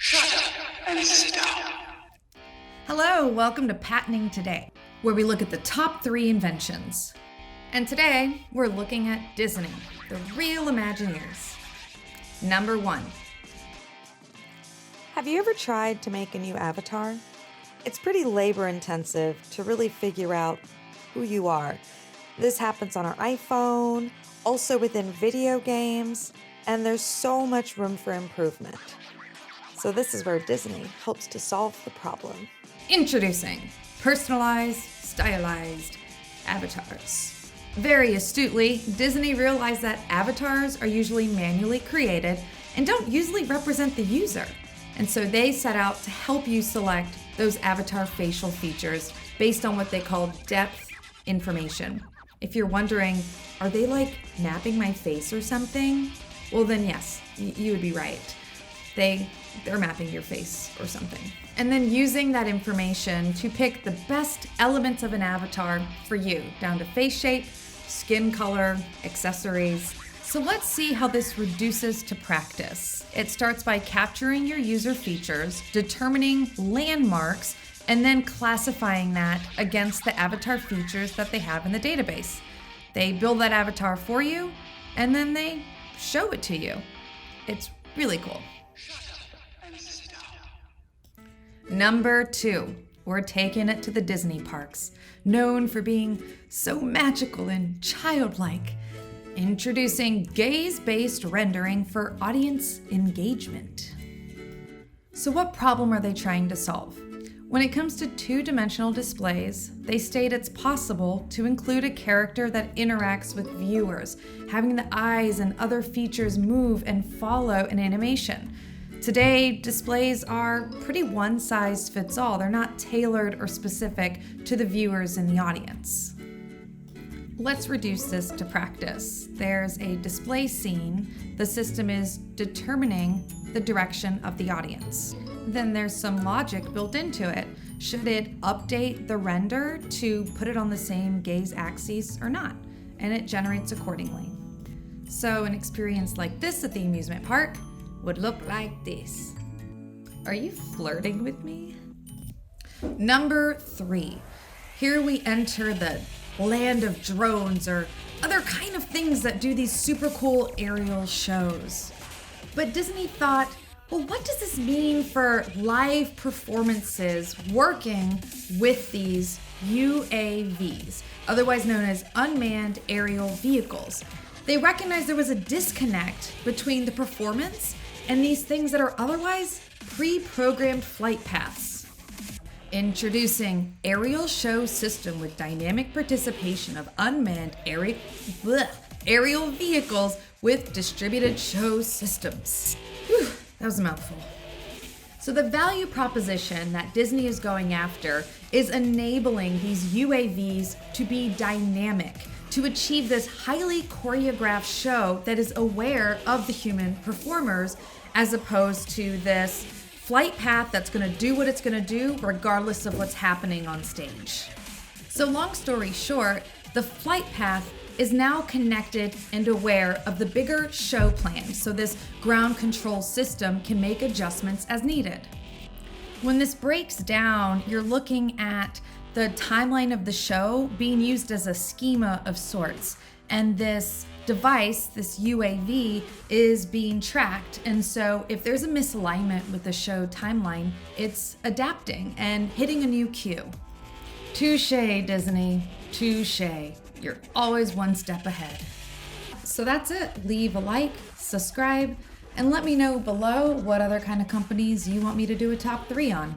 Shut up and sit down. Hello, welcome to Patenting Today, where we look at the top 3 inventions. And today, we're looking at Disney, the real Imagineers. Number 1. Have you ever tried to make a new avatar? It's pretty labor-intensive to really figure out who you are. This happens on our iPhone, also within video games, and there's so much room for improvement. So this is where Disney helps to solve the problem. Introducing personalized, stylized avatars. Very astutely, Disney realized that avatars are usually manually created and don't usually represent the user. And so they set out to help you select those avatar facial features based on what they call depth information. If you're wondering, are they like mapping my face or something? Well then yes, you would be right. They're mapping your face or something. And then using that information to pick the best elements of an avatar for you, down to face shape, skin color, accessories. So let's see how this reduces to practice. It starts by capturing your user features, determining landmarks, and then classifying that against the avatar features that they have in the database. They build that avatar for you, and then they show it to you. It's really cool. Number 2, we're taking it to the Disney parks, known for being so magical and childlike. Introducing gaze-based rendering for audience engagement. So what problem are they trying to solve? When it comes to 2-dimensional displays, they state it's possible to include a character that interacts with viewers, having the eyes and other features move and follow an animation. Today, displays are pretty one-size-fits-all. They're not tailored or specific to the viewers in the audience. Let's reduce this to practice. There's a display scene. The system is determining the direction of the audience. Then there's some logic built into it. Should it update the render to put it on the same gaze axis or not? And it generates accordingly. So an experience like this at the amusement park would look like this. Are you flirting with me? Number 3. Here we enter the land of drones or other kind of things that do these super cool aerial shows. But Disney thought, well, what does this mean for live performances working with these UAVs, otherwise known as unmanned aerial vehicles? They recognized there was a disconnect between the performance and these things that are otherwise pre-programmed flight paths. Introducing Aerial Show System with dynamic participation of unmanned aerial vehicles with distributed show systems. Whew, that was a mouthful. So the value proposition that Disney is going after is enabling these UAVs to be dynamic, to achieve this highly choreographed show that is aware of the human performers, as opposed to this flight path that's going to do what it's going to do regardless of what's happening on stage. So long story short, the flight path is now connected and aware of the bigger show plan, so this ground control system can make adjustments as needed. When this breaks down, you're looking at the timeline of the show being used as a schema of sorts, and this device, this UAV, is being tracked. And so if there's a misalignment with the show timeline, it's adapting and hitting a new cue. Touché, Disney, touché. You're always one step ahead. So that's it. Leave a like, subscribe, and let me know below what other kind of companies you want me to do a top 3 on.